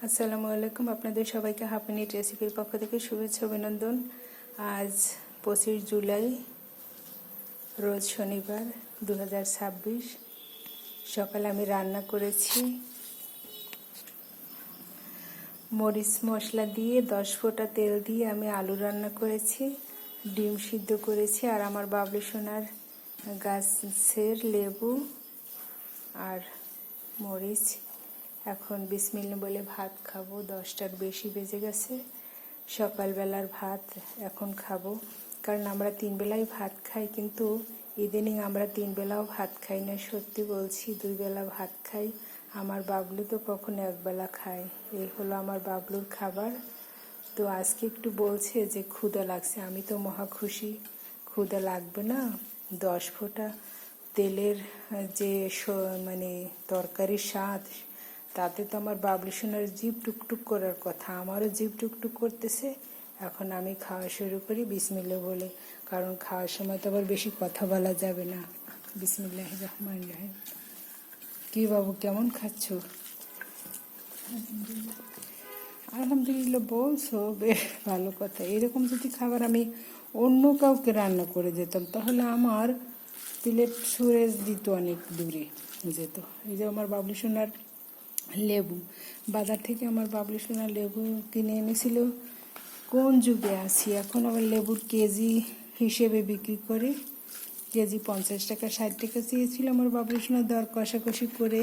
আসসালামু আলাইকুম। আপনাদের সবাইকে হাফ মিনিট রেসিপির পক্ষ থেকে শুভেচ্ছা অভিনন্দন। আজ 25 জুলাই, রোজ শনিবার 2026। সকালে আমি রান্না করেছি মরিচ মশলা দিয়ে 10 ফোঁটা তেল দিয়ে আমি আলু রান্না করেছি, ডিম সিদ্ধ করেছি, আর আমার বাবলু সোনার গাছের লেবু আর মরিচ। এখন বিসমিল্লাহ বলে ভাত খাবো। 10টার বেশি বেজে গেছে। সকালবেলার ভাত এখন খাবো, কারণ আমরা 3 বেলাই ভাত খাই, কিন্তু ইদানিং আমরা 3 বেলাও ভাত খাই না। সত্যি বলছি, 2 বেলা ভাত খাই। আমার বাবলু তো কখনো 1 বেলা খায়। এই হলো আমার বাবলুর খাবার। তো আজকে একটু বলছে যে ক্ষুধা লাগছে। আমি তো মহা খুশি, ক্ষুধা লাগবে না। 10 ফোঁটা তেলের যে মানে তরকারির স্বাদ, তাতে তো আমার বাবলু সোনার জিভ টুকটুক করার কথা, আমারও জিভ টুকটুক করতেছে। এখন আমি খাওয়া শুরু করি বিসমিল্লাহ বলে, কারণ খাওয়ার সময় তো আবার বেশি কথা বলা যাবে না। বিসমিল্লাহির রহমানির রহিম। কি বাবু, কেমন খাচ্ছ? আলহামদুলিল্লাহ বলছো, বেশ ভালো কথা। এরকম যদি খাবার আমি অন্য কাউকে রান্না করে যেতাম, তাহলে আমার প্লেট সুরেজ দিত, অনেক দূরে যেত। এই যে আমার বাবলু সোনার লেবু, বাজার থেকে আমার বাবলু সোনার লেবু কিনে এনেছিল। কোন যুগে আছি এখন! আবার লেবুর কেজি হিসেবে বিক্রি করে। কেজি 50 টাকা 60 টাকা চেয়েছিল আমার বাবলু সোনার, দর কষাকষি করে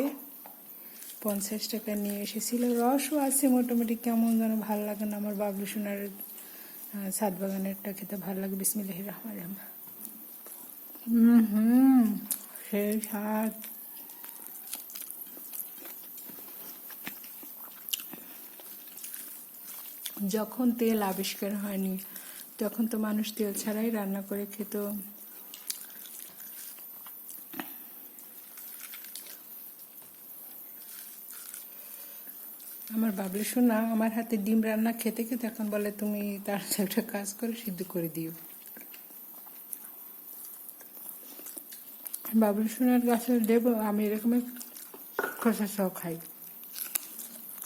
50 টাকা নিয়ে এসেছিল। রসও আছে মোটামুটি, কেমন যেন ভালো লাগে না। আমার বাবলু সোনার ছাদ বাগানেরটা খেতে ভালো লাগে। বিসমিল্লাহির রহমানির রহিম। সেই স্বাদ। যখন তেল আবিষ্কার হয়নি, তখন তো মানুষ তেল ছাড়াই রান্না করে খেত। আমার বাবলু সোনা আমার হাতে ডিম রান্না খেতে খেতে এখন বলে, তুমি তার একটা কাজ করে সিদ্ধ করে দিও। বাবলু সোনার গাছের লেবু আমি এরকম খোসা সহ খাই,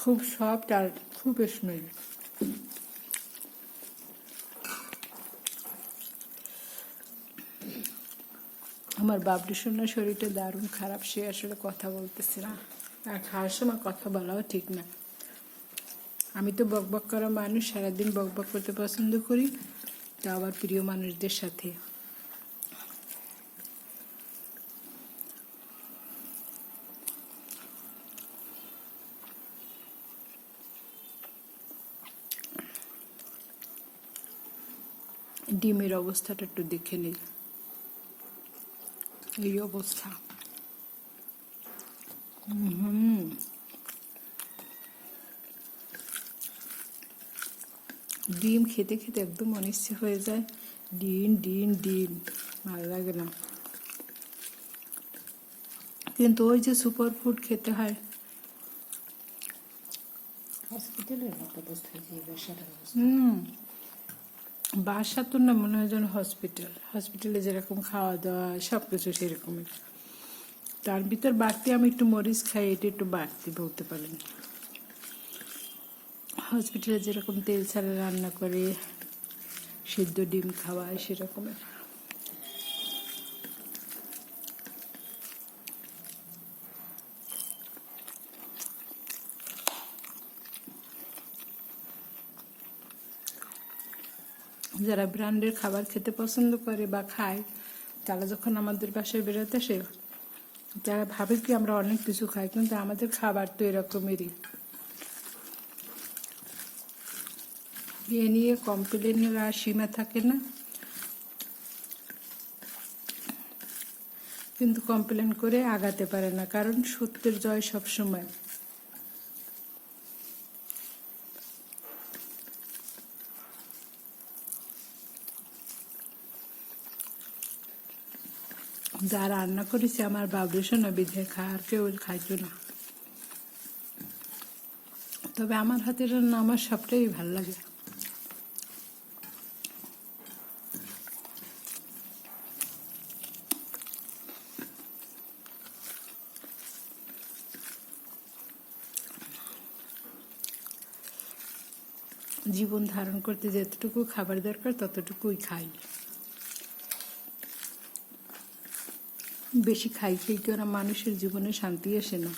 খুব সফট আর খুব স্মেল। আমার বাবলু সোনার শরীরটা দারুণ খারাপ, সে আসলে কথা বলতেছে না, আর খাওয়ার সময় কথা বলাও ঠিক না। আমি তো বকবক করা মানুষ, সারাদিন বকবক করতে পছন্দ করি, তা আবার প্রিয় মানুষদের সাথে। ডিমের অবস্থাটা একটু দেখে নেই, এই অবস্থা। ডিম খেতে খেতে একদম অনিচ্ছা হয়ে যায়। ডিম ডিম ডিম, ভালো লাগে না। কিন্তু ওই যে সুপার ফুড খেতে হয়। বাসা তো না, মনে হয় যেন হসপিটালে যেরকম খাওয়া দাওয়া সব কিছু সেরকমই। তার ভিতর বাড়তি আমি একটু মরিচ খাই, এটা একটু বাড়তি বলতে পারেন। হসপিটালে যেরকম তেল ছাড়া রান্না করে, সিদ্ধ ডিম খাওয়ায়, সেরকমের। যারা ব্র্যান্ডের খাবার খেতে পছন্দ করে বা খায়, তারা যখন আমাদের বাসায় বেরোতে আসে, তারা ভাবে কি আমরা অনেক কিছু খাই, কিন্তু আমাদের খাবার তো এরকমেরই। এ নিয়ে কমপ্লেনের আর সীমা থাকে না, কিন্তু কমপ্লেন করে আগাতে পারে না, কারণ সত্যের জয় সবসময়। যা রান্না করেছে আমার বাবলু সোনা বিধে খায়, আর কেউ খাইতো না। তবে আমার হাতের রান্না আমার সবটাই ভালো লাগে। জীবন ধারণ করতে যতটুকু খাবার দরকার ততটুকুই খাই। বেশি খাই খেয়ে কি ওরা মানুষের জীবনে শান্তি আসে না।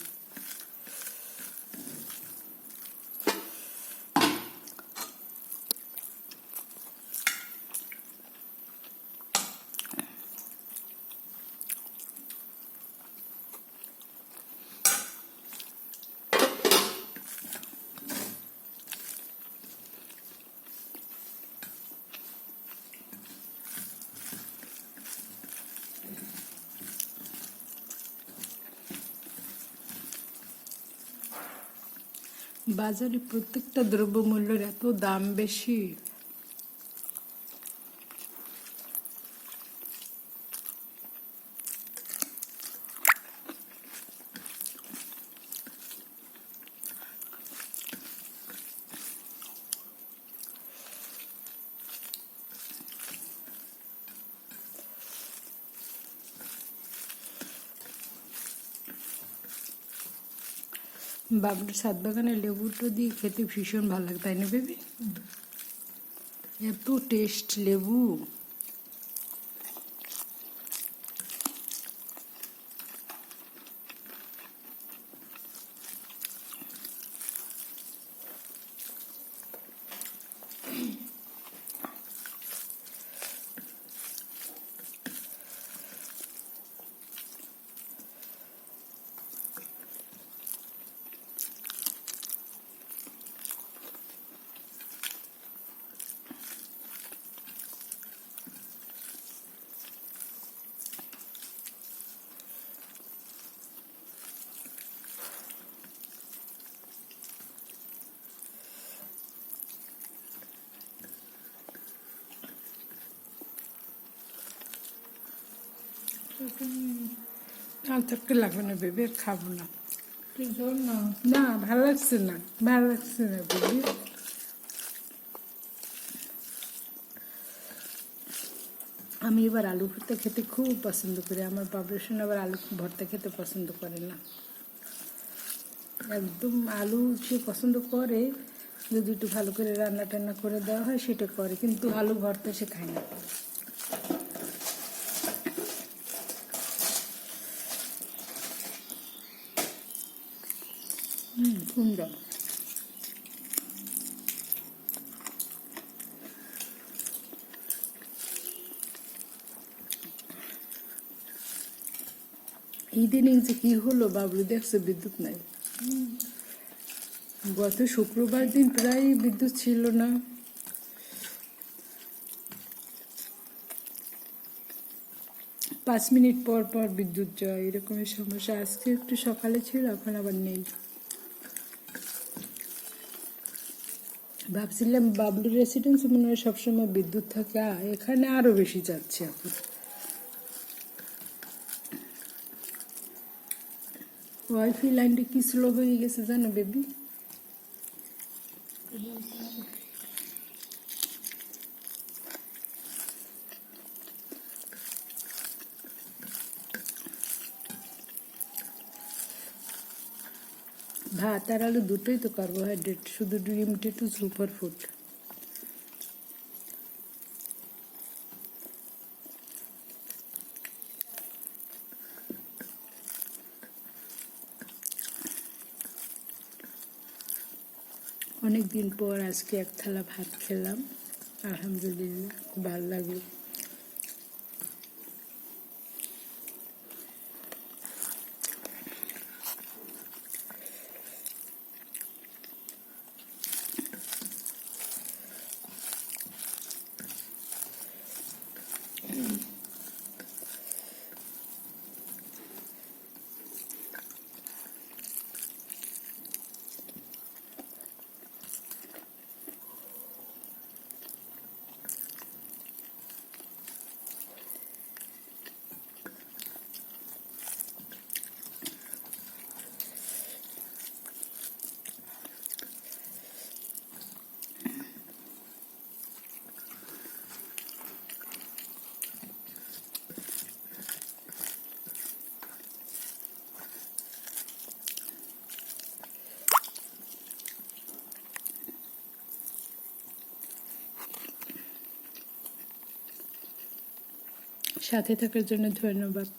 বাজারে প্রত্যেকটা দ্রব্যমূল্যের এত দাম বেশি। বাবুর ছাদ বাগানের লেবুটা দিয়ে খেতে ভীষণ ভালো লাগে, তাই না বেবি? এত টেস্ট লেবু। আর থাকতে লাগবে না বেবি, খাবো না। না ভালো লাগছে না, ভালো লাগছে না বেবি। আমি এবার আলু ভর্তা খেতে খুব পছন্দ করি। আমার বাবুর আবার আলু ভর্তা খেতে পছন্দ করে না। একদম আলু সে পছন্দ করে, যদি একটু ভালো করে রান্না টান্না করে দেওয়া হয় সেটা করে, কিন্তু আলু ভর্তা সে খায় না। সুন্দর। ইদানিং যে কি হলো বাবলু দেখছে, বিদ্যুৎ নাই। গত শুক্রবার দিন প্রায় বিদ্যুৎ ছিল না। পাঁচ মিনিট পর পর বিদ্যুৎ যায়, এরকমের সমস্যা। আজকে একটু সকালে ছিল, এখন আবার নেই। ভাবছিলাম বাবলু রেসিডেন্সে মনে হয় সবসময় বিদ্যুৎ থাকে, এখানে আরো বেশি যাচ্ছে এখন। ওয়াইফাই লাইনটা কি স্লো হয়ে গেছে জানো বেবি? ভাত আর আলু দুটোই তো কার্বোহাইড্রেট, শুধু ডিমটা একটু সুপার ফুড। অনেকদিন পর আজকে এক থালা ভাত খেলাম, আলহামদুলিল্লাহ, খুব ভালো লাগলো। সাথে থাকার জন্য ধন্যবাদ।